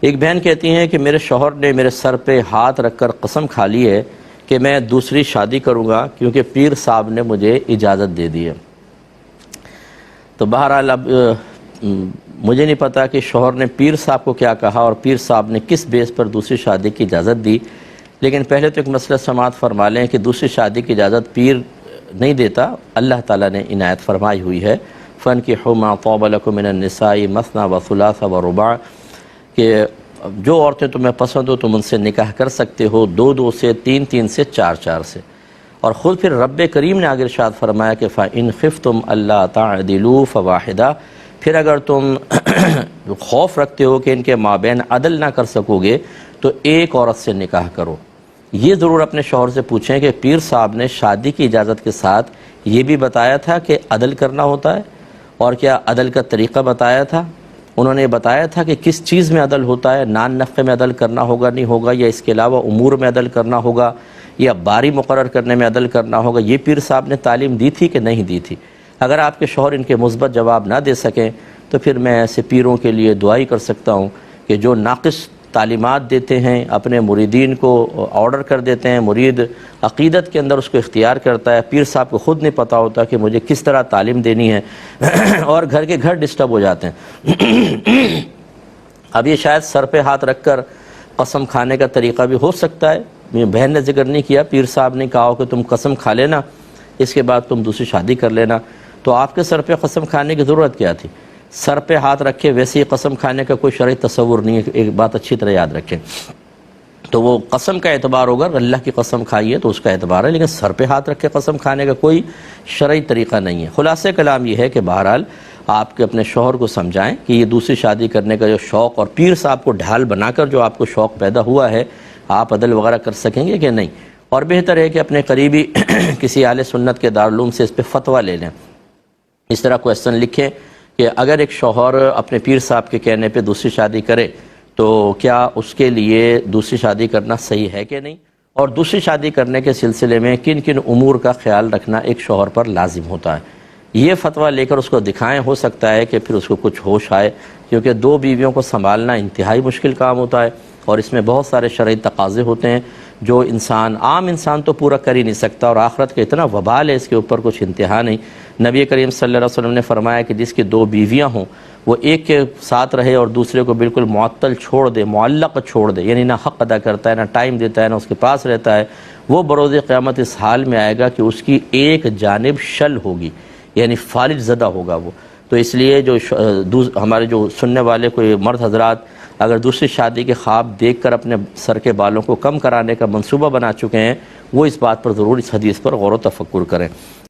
ایک بہن کہتی ہیں کہ میرے شوہر نے میرے سر پہ ہاتھ رکھ کر قسم کھا لی ہے کہ میں دوسری شادی کروں گا کیونکہ پیر صاحب نے مجھے اجازت دے دی ہے۔ تو بہرحال اب مجھے نہیں پتا کہ شوہر نے پیر صاحب کو کیا کہا اور پیر صاحب نے کس بیس پر دوسری شادی کی اجازت دی، لیکن پہلے تو ایک مسئلہ سماعت فرما لیں کہ دوسری شادی کی اجازت پیر نہیں دیتا، اللہ تعالیٰ نے عنایت فرمائی ہوئی ہے۔ فَانْكِحُوا مَا طَابَ لَكُم مِّنَ النِّسَاءِ مَثْنَىٰ وَثُلَاثَ وَرُبَاعَ، کہ جو عورتیں تمہیں پسند ہو تم ان سے نکاح کر سکتے ہو، 2 سے، 3 سے، 4 سے۔ اور خود پھر رب کریم نے آگے ارشاد فرمایا کہ فَإِنْ خِفْتُمْ أَلَّا تَعْدِلُوا فَوَاحِدَةً، پھر اگر تم خوف رکھتے ہو کہ ان کے مابین عدل نہ کر سکو گے تو ایک عورت سے نکاح کرو۔ یہ ضرور اپنے شوہر سے پوچھیں کہ پیر صاحب نے شادی کی اجازت کے ساتھ یہ بھی بتایا تھا کہ عدل کرنا ہوتا ہے، اور کیا عدل کا طریقہ بتایا تھا؟ انہوں نے بتایا تھا کہ کس چیز میں عدل ہوتا ہے، نان نفقے میں عدل کرنا ہوگا نہیں ہوگا، یا اس کے علاوہ امور میں عدل کرنا ہوگا، یا باری مقرر کرنے میں عدل کرنا ہوگا؟ یہ پیر صاحب نے تعلیم دی تھی کہ نہیں دی تھی؟ اگر آپ کے شوہر ان کے مثبت جواب نہ دے سکیں تو پھر میں ایسے پیروں کے لیے دعا ہی کر سکتا ہوں کہ جو ناقص تعلیمات دیتے ہیں، اپنے مریدین کو آرڈر کر دیتے ہیں، مرید عقیدت کے اندر اس کو اختیار کرتا ہے، پیر صاحب کو خود نہیں پتہ ہوتا کہ مجھے کس طرح تعلیم دینی ہے اور گھر کے گھر ڈسٹرب ہو جاتے ہیں۔ اب یہ شاید سر پہ ہاتھ رکھ کر قسم کھانے کا طریقہ بھی ہو سکتا ہے، بہن نے ذکر نہیں کیا، پیر صاحب نے کہا کہ تم قسم کھا لینا، اس کے بعد تم دوسری شادی کر لینا، تو آپ کے سر پہ قسم کھانے کی ضرورت کیا تھی؟ سر پہ ہاتھ رکھے ویسے ہی قسم کھانے کا کوئی شرعی تصور نہیں ہے، ایک بات اچھی طرح یاد رکھیں۔ تو وہ قسم کا اعتبار ہوگا، اللہ کی قسم کھائی ہے تو اس کا اعتبار ہے، لیکن سر پہ ہاتھ رکھ کے قسم کھانے کا کوئی شرعی طریقہ نہیں ہے۔ خلاصہ کلام یہ ہے کہ بہرحال آپ کے اپنے شوہر کو سمجھائیں کہ یہ دوسری شادی کرنے کا جو شوق، اور پیر صاحب کو ڈھال بنا کر جو آپ کو شوق پیدا ہوا ہے، آپ عدل وغیرہ کر سکیں گے کہ نہیں؟ اور بہتر ہے کہ اپنے قریبی کسی اہل سنت کے دارالعلوم سے اس پہ فتویٰ لے لیں، اس طرح کویسچن لکھیں کہ اگر ایک شوہر اپنے پیر صاحب کے کہنے پہ دوسری شادی کرے تو کیا اس کے لیے دوسری شادی کرنا صحیح ہے کہ نہیں، اور دوسری شادی کرنے کے سلسلے میں کن کن امور کا خیال رکھنا ایک شوہر پر لازم ہوتا ہے۔ یہ فتویٰ لے کر اس کو دکھائیں، ہو سکتا ہے کہ پھر اس کو کچھ ہوش آئے، کیونکہ 2 بیویوں کو سنبھالنا انتہائی مشکل کام ہوتا ہے، اور اس میں بہت سارے شرعی تقاضے ہوتے ہیں جو عام انسان تو پورا کر ہی نہیں سکتا، اور آخرت کا اتنا وبال ہے اس کے اوپر کچھ انتہا نہیں۔ نبی کریم صلی اللہ علیہ وسلم نے فرمایا کہ جس کی 2 بیویاں ہوں وہ ایک کے ساتھ رہے اور دوسرے کو بالکل معطل چھوڑ دے، معلق چھوڑ دے، یعنی نہ حق ادا کرتا ہے، نہ ٹائم دیتا ہے، نہ اس کے پاس رہتا ہے، وہ بروز قیامت اس حال میں آئے گا کہ اس کی ایک جانب شل ہوگی، یعنی فالج زدہ ہوگا وہ۔ تو اس لیے جو ہمارے جو سننے والے کوئی مرد حضرات اگر دوسری شادی کے خواب دیکھ کر اپنے سر کے بالوں کو کم کرانے کا منصوبہ بنا چکے ہیں، وہ اس بات پر ضرور اس حدیث پر غور و تفکر کریں۔